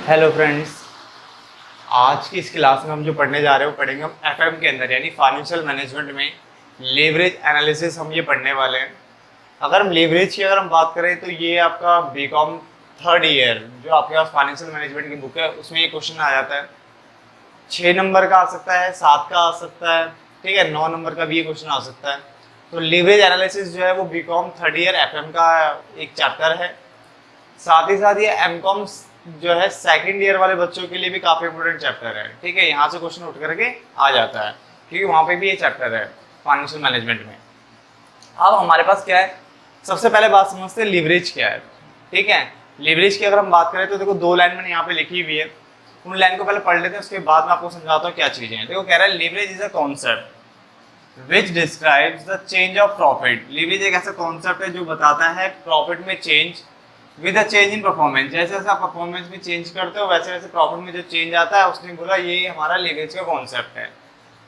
Hello friends, आज की इस क्लास में हम जो पढ़ने जा रहे हैं वो पढ़ेंगे हम एफएम के अंदर यानी फाइनेंशियल मैनेजमेंट में लेवरेज एनालिसिस हम ये पढ़ने वाले हैं। अगर हम लेवरेज की अगर हम बात करें तो ये आपका बीकॉम थर्ड ईयर जो आपके पास फाइनेंशियल मैनेजमेंट की बुक है उसमें ये क्वेश्चन आ जाता है। 6 नंबर का आ सकता है, 7 का आ सकता है, ठीक है, 9 नंबर का भी ये क्वेश्चन आ सकता है। तो लेवरेज एनालिसिस जो है वो बीकॉम थर्ड ईयर एफएम का एक चैप्टर है। साथ ही साथ ये एमकॉम जो है सेकंड ईयर वाले बच्चों के लिए भी काफी इंपोर्टेंट चैप्टर है, ठीक है। यहाँ से क्वेश्चन उठ करके आ जाता है क्योंकि वहाँ पे भी ये चैप्टर है फाइनेंशियल मैनेजमेंट में। अब हमारे पास क्या है, सबसे पहले बात समझते हैं लीवरेज क्या है, ठीक है। लीवरेज की अगर हम बात करें तो देखो 2 लाइन मैंने यहाँ पे लिखी हुई है, उन लाइन को पहले पढ़ लेते हैं, उसके बाद मैं आपको समझाता हूँ क्या चीजें हैं। देखो कह रहा है leverage is a concept which describes the change of profit. Leverage एक ऐसा कॉन्सेप्ट है जो बताता है प्रॉफिट में change with a change in performance. जैसे जैसे आप परफॉर्मेंस में चेंज करते हो वैसे वैसे प्रॉफिट में जो चेंज आता है, उसने बोला ये हमारा लीवरेज का कॉन्सेप्ट है।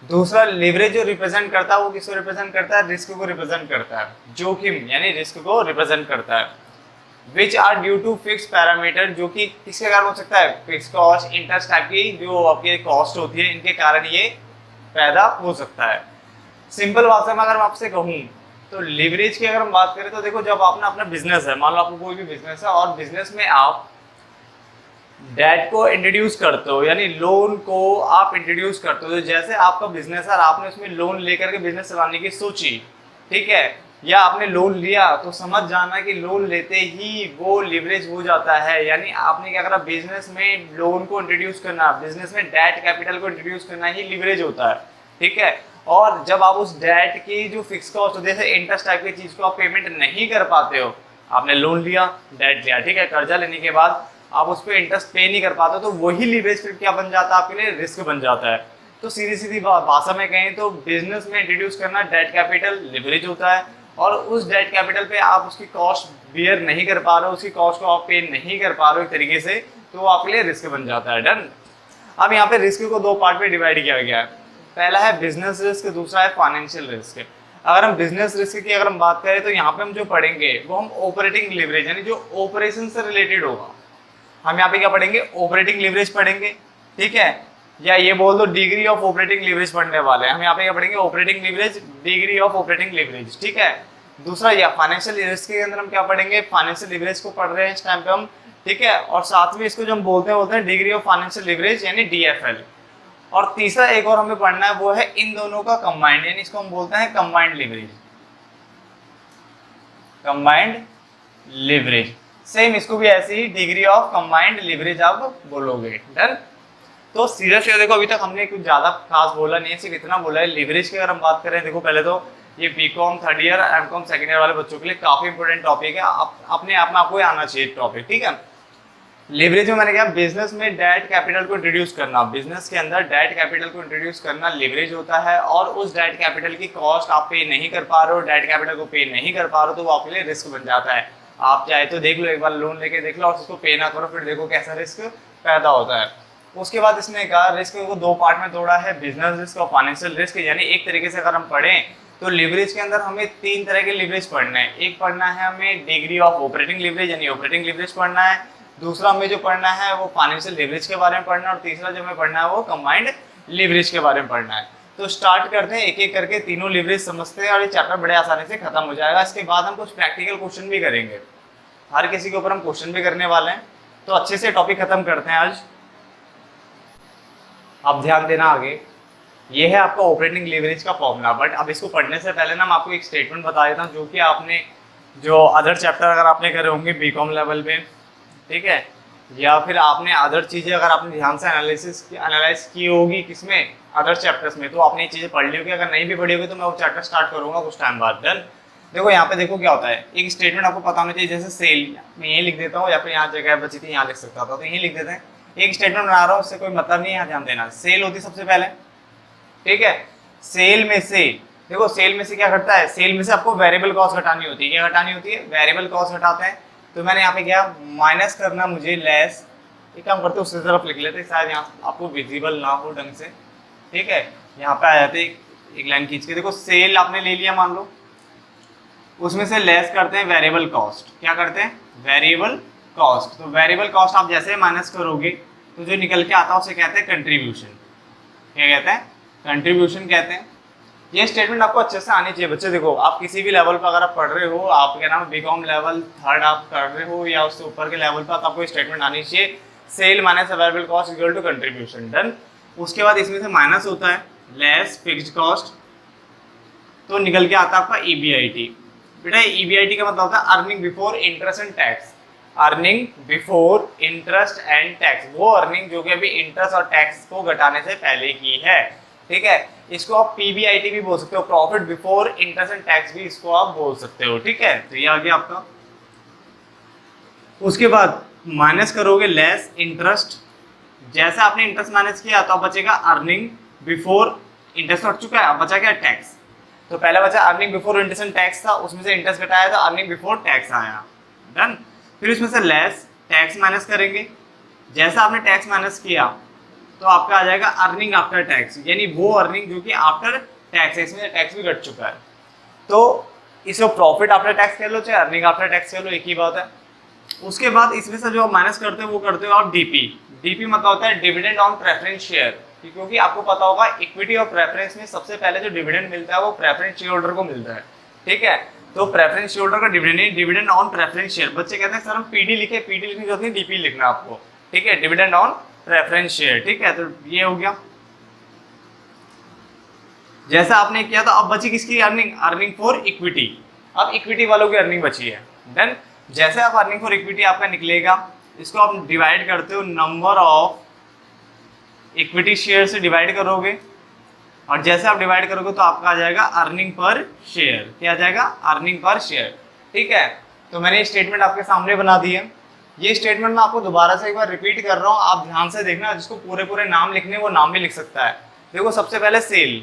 दूसरा, लीवरेज जो रिप्रेजेंट करता है वो किसको रिप्रेजेंट करता है, रिस्क को रिप्रेजेंट करता है, जोखिम यानी रिस्क को रिप्रेजेंट करता है। Which are due to fix parameter, जो कि किसके कारण हो सकता है, फिक्स कॉस्ट, इंटरेस्ट टाइप की जो आपकी कॉस्ट होती है, इनके कारण ये पैदा हो सकता है। सिंपल भाषा में अगर मैं आपसे कहूँ तो लीवरेज की अगर हम बात करें तो देखो जब आपने अपना बिजनेस है, मान लो आपको कोई भी बिजनेस है और बिजनेस में आप डेट को इंट्रोड्यूस करते हो यानी लोन को आप इंट्रोड्यूस करते हो। तो जैसे आपका बिजनेस है और आपने उसमें लोन लेकर के बिजनेस चलाने की सोची, ठीक है, या आपने लोन लिया, तो समझ जाना कि लोन लेते ही वो लीवरेज हो जाता है। यानी आपने क्या करा, बिजनेस में लोन को इंट्रोड्यूस करना, बिजनेस में डेट कैपिटल को इंट्रोड्यूस करना ही लीवरेज होता है, ठीक है। और जब आप उस डेट की जो फिक्स कॉस्ट होती है, जैसे इंटरेस्ट टाइप की चीज को आप पेमेंट नहीं कर पाते हो, आपने लोन लिया, डेट लिया, ठीक है, कर्जा लेने के बाद आप उस पर इंटरेस्ट पे नहीं कर पाते, तो वही लीवरेज फिर क्या बन जाता है, आपके लिए रिस्क बन जाता है। तो सीधी सीधी भाषा में कहें तो बिजनेस में इंट्रोड्यूस करना डेट कैपिटल लीवरेज होता है, और उस डेट कैपिटल पे आप उसकी कॉस्ट बियर नहीं कर पा रहे हो, उसकी कॉस्ट को आप पे नहीं कर पा रहे हो एक तरीके से, तो वो आपके लिए रिस्क बन जाता है। डन। अब यहाँ पे रिस्क को 2 पार्ट में डिवाइड किया गया है। पहला है बिजनेस रिस्क, दूसरा है फाइनेंशियल रिस्क। अगर हम बिजनेस रिस्क की अगर हम बात करें तो यहाँ पे हम जो पढ़ेंगे वो हम ऑपरेटिंग लिवरेज यानी जो ऑपरेशन से रिलेटेड होगा, हम यहाँ पे क्या पढ़ेंगे, ऑपरेटिंग लिवरेज पढ़ेंगे, ठीक है। या ये बोल दो डिग्री ऑफ ऑपरेटिंग लिवरेज पढ़ने वाले हैं हम यहाँ पे, क्या पढ़ेंगे, operating leverage, degree of operating leverage, ठीक है। दूसरा या फाइनेंशियल रिस्क के अंदर हम क्या पढ़ेंगे, फाइनेंशियल लिवरेज को पढ़ रहे हैं इस टाइम पे हम, ठीक है। और साथ में इसको जो हम बोलते हैं डिग्री ऑफ फाइनेंशियल लिवरेज यानी डीएफएल। और तीसरा एक और हमें पढ़ना है वो है इन दोनों का कंबाइंड, यानी इसको हम बोलते हैं combined leverage, combined leverage. Same इसको भी ऐसे ही डिग्री ऑफ कंबाइंड लिवरेज आप बोलोगे। डन। तो सीधा सीधा देखो अभी तक हमने कुछ ज्यादा खास बोला नहीं है, सिर्फ इतना बोला है लिवरेज की अगर हम बात करें। देखो पहले तो ये BCom third year MCom second year वाले बच्चों के लिए काफी इंपोर्टेंट टॉपिक है, अपने आप में आपको आना चाहिए टॉपिक, ठीक है। लिवरेज में मैंने कहा बिजनेस में डेट कैपिटल को इंट्रोड्यूस करना, बिजनेस के अंदर डेट कैपिटल को इंट्रोड्यूस करना लिवरेज होता है, और उस डेट कैपिटल की कॉस्ट आप पे नहीं कर पा रहे हो, डेट कैपिटल को पे नहीं कर पा रहे हो, तो वो आपके लिए रिस्क बन जाता है। आप चाहे तो देख लो, एक बार लोन लेके देख लो और उसको पे ना करो, फिर देखो कैसा रिस्क पैदा होता है। उसके बाद इसने कहा रिस्क को 2 पार्ट में तोड़ा है, बिजनेस रिस्क और फाइनेंशियल रिस्क। यानी एक तरीके से अगर हम पढ़ें तो लिवरेज के अंदर हमें 3 तरह के लिवरेज पढ़ना है। एक पढ़ना है हमें डिग्री ऑफ ऑपरेटिंग लिवरेज यानी ऑपरेटिंग लिवरेज पढ़ना है, दूसरा हमें जो पढ़ना है वो फाइनेंशियल लिवरेज के बारे में पढ़ना है, और तीसरा जो हमें पढ़ना है वो कंबाइंड लिवरेज के बारे में पढ़ना है। तो स्टार्ट करते हैं एक एक करके, तीनों लिवरेज समझते हैं और ये चैप्टर बड़े आसानी से खत्म हो जाएगा। इसके बाद हम कुछ प्रैक्टिकल क्वेश्चन भी करेंगे, हर किसी के ऊपर हम क्वेश्चन भी करने वाले हैं। तो अच्छे से टॉपिक खत्म करते हैं आज। अब ध्यान देना आगे, ये है आपका ऑपरेटिंग लिवरेज का फॉर्मूला। बट अब इसको पढ़ने से पहले ना मैं आपको एक स्टेटमेंट बता देता हूँ, जो कि आपने जो अदर चैप्टर अगर आपने करे होंगे बीकॉम लेवल पे, ठीक है, या फिर आपने अदर चीज़ें अगर आपने ध्यान से एनालाइज की होगी किसमें, अदर चैप्टर्स में, तो आपने ये चीज़ें पढ़ ली होगी। अगर नहीं भी पढ़ी होगी तो मैं वो चैप्टर स्टार्ट करूँगा कुछ टाइम बाद। डन। देखो यहाँ पे देखो क्या होता है, एक स्टेटमेंट आपको पता होना चाहिए, जैसे सेल, मैं यही लिख देता हूँ, या फिर यहाँ जगह बची थी यहाँ लिख सकता था, तो यही लिख देते हैं। एक स्टेटमेंट बना रहा हूँ, उससे कोई मतलब नहीं है, ध्यान देना। सेल होती सबसे पहले, ठीक है। सेल में से देखो, सेल में से क्या घटता है, सेल में से आपको वेरिएबल कॉस्ट घटानी होती है। क्या घटानी होती है, वेरिएबल कॉस्ट घटाते हैं। तो मैंने यहाँ पे क्या माइनस करना, मुझे लेस, एक काम करते उससे तरफ लिख लेते, शायद यहाँ आपको विजिबल ना हो ढंग से, ठीक है। यहाँ पे आ जाते एक लाइन खींच के, देखो सेल आपने ले लिया मान लो, उसमें से लेस करते हैं वेरिएबल कॉस्ट। क्या करते हैं, वेरिएबल कॉस्ट। तो वेरिएबल कॉस्ट आप जैसे माइनस करोगे तो जो निकल के आता है उसे कहते हैं कंट्रीब्यूशन। क्या कहते हैं? कंट्रीब्यूशन कहते हैं। ये स्टेटमेंट आपको अच्छे से आनी चाहिए बच्चे। देखो आप किसी भी लेवल पर अगर आप पढ़ रहे हो, आप क्या नाम बीकॉम लेवल 3rd आप कर रहे हो या उससे ऊपर के लेवल पर, तो आपको स्टेटमेंट आनी चाहिए sale minus available cost equal to contribution. Done. उसके बाद इसमें से माइनस होता है लेस फिक्स्ड कॉस्ट, तो निकल के आता है आपका ईबीआईटी। बेटा ईबीआईटी का मतलब होता है earning before interest and tax. Earning before interest and tax, वो अर्निंग जो कि अभी इंटरेस्ट और टैक्स को घटाने से पहले की है। ठीक है, इसको आप पीबीआईटी भी बोल सकते हो, profit before interest and tax भी इसको आप बोल सकते हो। ठीक है, तो ये आ गया आपका। उसके बाद माइनस करोगे लेस इंटरेस्ट। जैसे आपने इंटरेस्ट माइनस किया तो अब बचेगा अर्निंग बिफोर इंटरेस्ट हट चुका है, अब बचा क्या? टैक्स। तो पहले बचा earning before interest and tax था, उसमें से इंटरेस्ट घटाया तो अर्निंग बिफोर टैक्स आया। डन। फिर इसमें से लेस टैक्स माइनस करेंगे। जैसा आपने टैक्स माइनस किया तो आपका आ जाएगा अर्निंग आफ्टर टैक्स, यानी वो अर्निंग जो कि आफ्टर टैक्स है, इसमें टैक्स भी घट चुका है। तो इसको प्रॉफिट आफ्टर टैक्स कह लो चाहे अर्निंग आफ्टर टैक्स कह लो, एक ही बात है। उसके बाद इसमें से जो आप माइनस करते हो वो करते हो आप डीपी। डीपी मतलब होता है डिविडेंड ऑन प्रेफरेंस शेयर, क्योंकि आपको पता होगा इक्विटी और प्रेफरेंस में सबसे पहले जो डिविडेंड मिलता है वो प्रेफरेंस शेयर होल्डर को मिलता है। ठीक है, तो प्रेफरेंस शेयर होल्डर का dividend, dividend on preference share. बच्चे कहते हैं सर हम पीडी लिखे, पीडी लिखने की जरूरत नहीं, डीपी लिखना आपको। ठीक है, डिविडेंड ऑन प्रेफरेंस शेयर। ठीक है, तो ये हो गया। जैसा आपने किया तो अब बची किसकी अर्निंग? Earning for equity. अब इक्विटी वालों की अर्निंग बची है। देन जैसे आप अर्निंग फॉर इक्विटी आपका निकलेगा, इसको आप डिवाइड करते हो नंबर ऑफ इक्विटी शेयर से डिवाइड करोगे, और जैसे आप डिवाइड करोगे तो आपका आ जाएगा अर्निंग पर शेयर। क्या आ जाएगा? Earning per share. ठीक है, तो मैंने ये स्टेटमेंट आपके सामने बना दी है। ये स्टेटमेंट मैं आपको दोबारा से एक बार रिपीट कर रहा हूँ, आप ध्यान से देखना। जिसको पूरे पूरे नाम लिखने वो नाम भी लिख सकता है। देखो सबसे पहले सेल,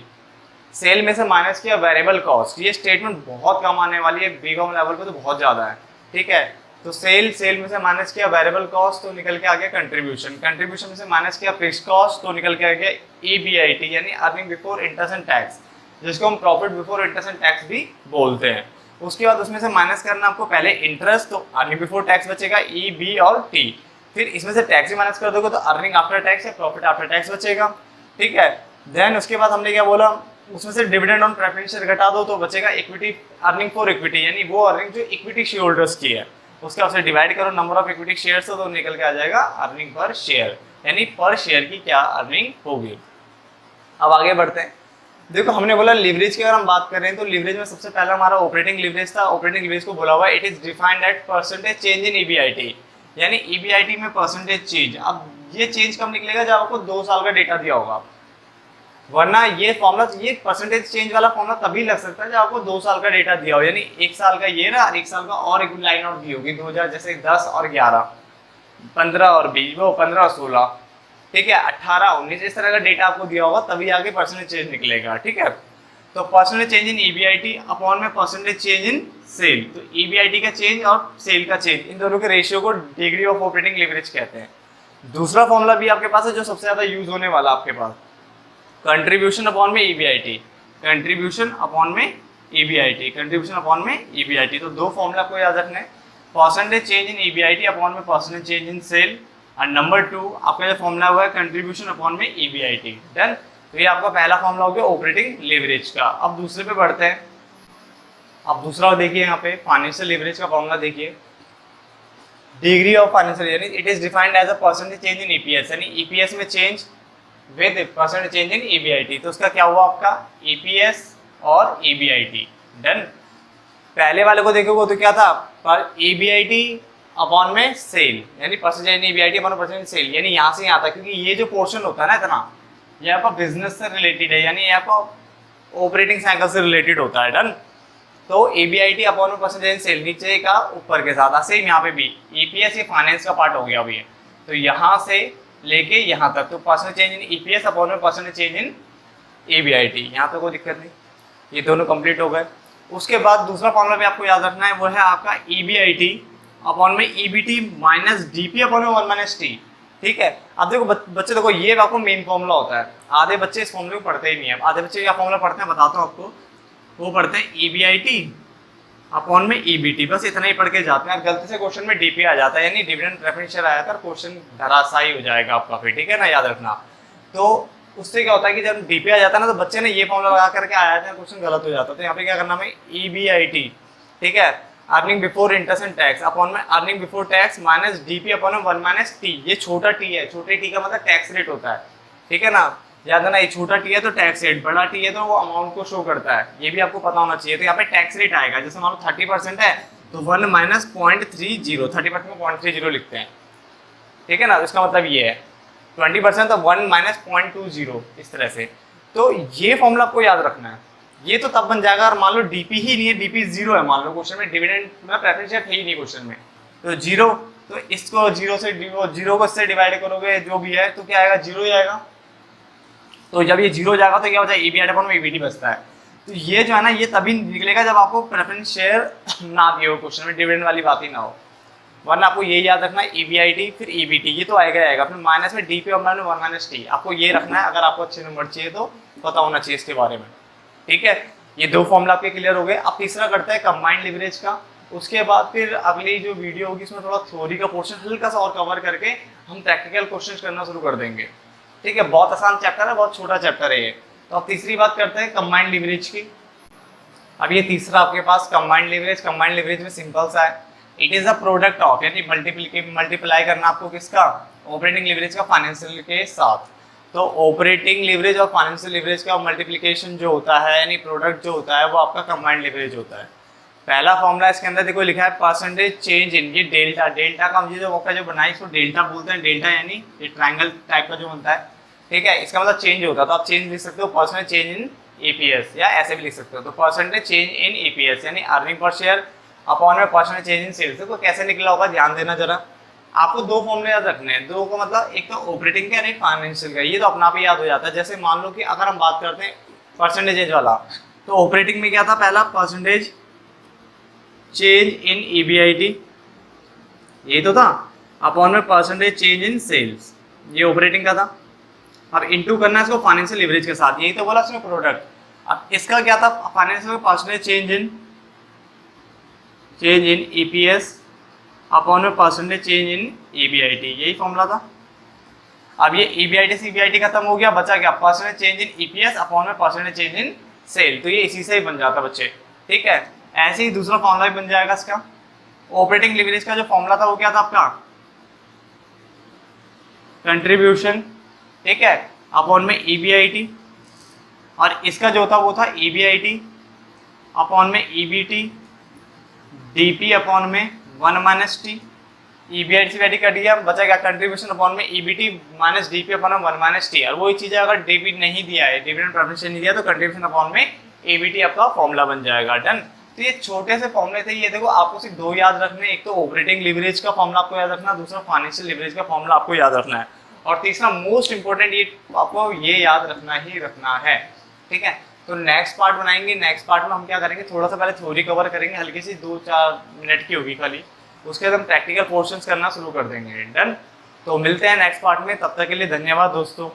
सेल में से माइनस किया वेरिएबल कॉस्ट। ये स्टेटमेंट बहुत कम आने वाली है, बीकॉम लेवल पे तो बहुत ज़्यादा है। ठीक है, तो सेल, सेल में से माइनस किया वेरिएबल कॉस्ट तो निकल के आ गया कंट्रीब्यूशन। कंट्रीब्यूशन में से माइनस किया फिक्स्ड कॉस्ट तो निकल के आ गया ईबीआईटी, यानी earning before interest and tax, जिसको हम profit before interest and tax भी बोलते हैं। उसके बाद उसमें से माइनस करना आपको पहले इंटरेस्ट, तो अर्निंग बिफोर टैक्स बचेगा ई, बी और टी। फिर इसमें से टैक्स भी माइनस कर दोगे तो अर्निंग आफ्टर टैक्स या प्रॉफिट आफ्टर टैक्स बचेगा। ठीक है, देन उसके बाद हमने क्या बोला, उसमें से डिविडेंड ऑन प्रेफरेंस शेयर घटा दो तो बचेगा इक्विटी, अर्निंग फॉर इक्विटी, यानी वो अर्निंग जो इक्विटी शेयर होल्डर्स की है। उसके बाद डिवाइड करो नंबर ऑफ इक्विटी शेयर्स तो निकल के आ जाएगा अर्निंग पर शेयर, यानी पर शेयर की क्या अर्निंग होगी। अब आगे बढ़ते हैं। देखो हमने बोला लीवरेज की अगर हम बात कर रहे हैं तो लीवरेज में सबसे पहला हमारा ऑपरेटिंग लीवरेज था। ऑपरेटिंग लीवरेज को बोला हुआ it is defined at percentage change in EBIT, यानी ईबीआईटी में परसेंटेज चेंज। अब ये चेंज कब निकलेगा जब आपको 2 साल का डेटा दिया होगा, वरना ये फॉर्मूला, ये परसेंटेज चेंज वाला फॉर्मूला तभी लग सकता है जब आपको 2 साल का डेटा दिया हो, यानी 1 साल का ये रहा, 1 साल का और एक लाइन और दी होगी 2000, जैसे 10 और 11, 15 और 20, वो 15 और 16, ठीक है, 18, 19, इस तरह का डेटा आपको दिया होगा, तभी आगे परसेंटेज चेंज निकलेगा। ठीक है, तो percentage change in EBIT upon में परसेंटेज चेंज इन सेल, तो ईबीआईटी का चेंज और सेल का चेंज, इन दोनों के रेशियो को डिग्री ऑफ ऑपरेटिंग लीवरेज कहते हैं। दूसरा फॉर्मूला भी आपके पास है जो सबसे ज्यादा यूज होने वाला आपके पास, कंट्रीब्यूशन अपॉन में ईबीआईटी, कंट्रीब्यूशन अपॉन में ईबीआईटी, कंट्रीब्यूशन अपॉन में ईबीआईटी। तो 2 फॉर्मूला आपको याद रखना है, percentage change in EBIT upon में परसेंटेज चेंज इन सेल, और नंबर 2 आपका जो फॉर्मूला हुआ है कंट्रीब्यूशन अपॉन में ईबीआईटी। डन, तो ये आपका पहला फॉर्मूला हो गया ऑपरेटिंग लीवरेज का। अब दूसरे पे बढ़ते हैं। अब दूसरा देखिए यहाँ पे फाइनेंशियल लीवरेज का फॉर्मूला देखिए, डिग्री ऑफ फाइनेंशियल, यानी it is defined as a percentage change in EPS, यानी ईपीएस में change with percentage change in EBIT. तो उसका क्या हुआ आपका ईपीएस और ईबीआईटी। डन, पहले वाले को देखोगे तो क्या था, पर ईबीआईटी अपॉन में सेल, यानी percentage in EBIT upon percentage sale, यानी यहाँ से यहाँ तक, क्योंकि ये जो पोर्शन होता है ना इतना, ये आपका बिजनेस से रिलेटेड है, यानी ये आपका ऑपरेटिंग साइकिल से रिलेटेड होता है। डन, तो ईबीआईटी अपॉन में परसेंटेज इन सेल नीचे का ऊपर के साथ, सेम यहाँ पे भी ईपीएस ये फाइनेंस का पार्ट हो गया अभी, तो यहाँ से लेके यहाँ तक, तो percentage change in EPS upon में परसेंटेज चेंज इन ईबीआईटी, यहाँ तक कोई दिक्कत नहीं, ये दोनों कंप्लीट हो गए। उसके बाद दूसरा फॉर्मूला भी आपको याद रखना है, वो है आपका ईबीआईटी अपॉन में ईबीटी माइनस डीपी अपॉन में 1 माइनस टी। ठीक है, अब देखो बच्चे देखो, ये आपको मेन फॉर्मूला होता है, आधे बच्चे इस फॉर्मूले को पढ़ते ही नहीं है। आधे बच्चे क्या फॉर्मूला पढ़ते हैं बताता हूँ आपको, वो पढ़ते हैं ईबीआईटी अपॉन में ईबीटी, बस इतना ही पढ़ के जाते हैं। गलती से क्वेश्चन में डीपी आ जाता है यानी डिविडेंड प्रेफरेंस शेयर आया था, क्वेश्चन धराशायी हो जाएगा आपका फिर, ठीक है ना, याद रखना। तो उससे क्या होता है कि जब डीपी आ जाता है ना तो बच्चे ने ये फॉर्मूला लगा करके आया था, क्वेश्चन गलत हो जाता है। तो यहाँ पे क्या करना है, ईबीआईटी, ठीक है, earning before interest and tax upon में earning before tax minus DP upon में 1 माइनस टी। ये छोटा टी है, छोटे टी का मतलब टैक्स रेट होता है, ठीक है ना, याद है ना, ये छोटा टी है तो टैक्स रेट, बड़ा टी है तो वो अमाउंट को शो करता है, ये भी आपको पता होना चाहिए। तो यहाँ पे टैक्स रेट आएगा, जैसे मान लो 30% है तो 1 माइनस 0.30, 30% में 0.30 लिखते हैं, ठीक है ना, इसका मतलब ये है 20% तो 1 माइनस 0.20, इस तरह से। तो ये फॉर्मूला आपको याद रखना है। ये तो तब बन जाएगा और मान लो डीपी ही नहीं है, डीपी 0 है, मान लो क्वेश्चन में डिविडेंड में प्रेफरेंस शेयर है ही नहीं क्वेश्चन में, तो 0, तो इसको 0 से 0 को इससे डिवाइड करोगे जो भी है तो क्या आएगा, 0 ही आएगा। तो जब ये 0 जाएगा तो क्या होता है, ईबीआईटी अपॉन में ईबीटी बचता है। तो ये जो है ना ये तभी निकलेगा जब आपको प्रेफरेंस शेयर ना दिए हो क्वेश्चन में, डिविडेंड वाली बात ही ना हो, वरना आपको ये याद रखना है ईबीआईटी फिर ईबीटी, ये तो आएगा आएगा, फिर माइनस में डीपी और 1 माइनस टी, आपको ये रखना है। अगर आपको अच्छे नंबर चाहिए तो पता होना चाहिए इसके बारे में, ठीक है। ये दो फॉर्मूला आपके क्लियर हो गए। अब तीसरा करते हैं कंबाइंड लिवरेज का। उसके बाद फिर अगली जो वीडियो होगी इसमें थोड़ा थ्योरी का पोर्शन हल्का सा और कवर करके हम प्रैक्टिकल क्वेश्चन करना शुरू कर देंगे, ठीक है। बहुत आसान चैप्टर है, बहुत छोटा चैप्टर है ये। तो अब तीसरी बात करते हैं कंबाइंड लिवरेज की। अब ये तीसरा आपके पास कंबाइंड लिवरेज। कंबाइंड लिवरेज में सिंपल सा है, it is a product of, यानी मल्टीप्लाई करना आपको किसका, ऑपरेटिंग लिवरेज का फाइनेंशियल के साथ। तो ऑपरेटिंग लिवरेज और फाइनेंशियल लिवरेज का मल्टीप्लिकेशन जो होता है यानी प्रोडक्ट जो होता है वो आपका कंबाइंड लिवरेज होता है। पहला फॉर्मूला इसके अंदर देखो लिखा है परसेंटेज चेंज इन, ये डेल्टा, डेल्टा का मुझे जो बनाई इसको डेल्टा बोलते हैं। डेल्टा यानी ये ट्रायंगल टाइप का जो बनता है, ठीक है, इसका मतलब चेंज होता है। तो आप चेंज लिख सकते हो परसेंटेज चेंज इन ईपीएस, या ऐसे भी लिख सकते हो। तो परसेंटेज चेंज इन ईपीएस यानी अर्निंग पर शेयर अपॉन में परसेंटेज चेंज इन सेल्स। तो कैसे निकला होगा ध्यान देना जरा। आपको दो फॉर्मूले याद रखने हैं, दो का मतलब एक तो ऑपरेटिंग का, एक फाइनेंशियल का। ये तो अपना आप ही याद हो जाता है। जैसे मान लो कि अगर हम बात करते हैं परसेंटेज वाला, तो ऑपरेटिंग में क्या था, पहला परसेंटेज चेंज इन ईबीआईटी, ये तो था, अपॉन में परसेंटेज चेंज इन सेल्स, ये ऑपरेटिंग का था। अब इनटू करना है इसको फाइनेंशियल लिवरेज के साथ, यही तो बोला इसमें प्रोडक्ट। अब इसका क्या था, financial percentage change in EPS upon में परसेंटेज चेंज इन ईबीआईटी, यही फॉर्मूला था। अब ये ईबीआईटी से ईबीआईटी खत्म हो गया, बचा क्या, percentage change in EPS upon में परसेंटेज चेंज इन सेल। तो ये इसी से ही बन जाता बच्चे, ठीक है। ऐसे ही दूसरा फॉर्मूला भी बन जाएगा इसका। ऑपरेटिंग लिवरेज का जो फॉर्मूला था वो क्या था आपका, कंट्रीब्यूशन, ठीक है, अपॉन में ईबीआईटी। और इसका जो था वो था ईबीआईटी अपॉन में ईबीटी, डीपी अपॉन में 1 माइनस टी। ईबीआईटी से रेडी कर दिया, बचा क्या, कंट्रीब्यूशन अपॉन में ईबीटी माइनस डीपी अपॉन में 1 माइनस टी। और वही चीज़ है अगर डीपी नहीं दिया है, डिविडेंड प्रेफरेंस नहीं दिया, तो कंट्रीब्यूशन अपॉन में ईबीटी आपका फॉर्मूला बन जाएगा। डन। तो ये छोटे से फॉर्मूले थे। ये देखो आपको सिर्फ दो याद रखने, एक तो ऑपरेटिंग लिवरेज का फॉर्मूला आपको याद रखना, दूसरा फाइनेंशियल लिवरेज का फॉर्मूला आपको याद रखना है, और तीसरा मोस्ट इंपॉर्टेंट ये आपको ये याद रखना ही रखना है, ठीक है। तो नेक्स्ट पार्ट बनाएंगे। नेक्स्ट पार्ट में हम क्या करेंगे, थोड़ा सा पहले थ्योरी कवर करेंगे, हल्की सी 2-4 मिनट की होगी खाली, उसके बाद हम प्रैक्टिकल पोर्शंस करना शुरू कर देंगे। डन। तो मिलते हैं नेक्स्ट पार्ट में, तब तक के लिए धन्यवाद दोस्तों।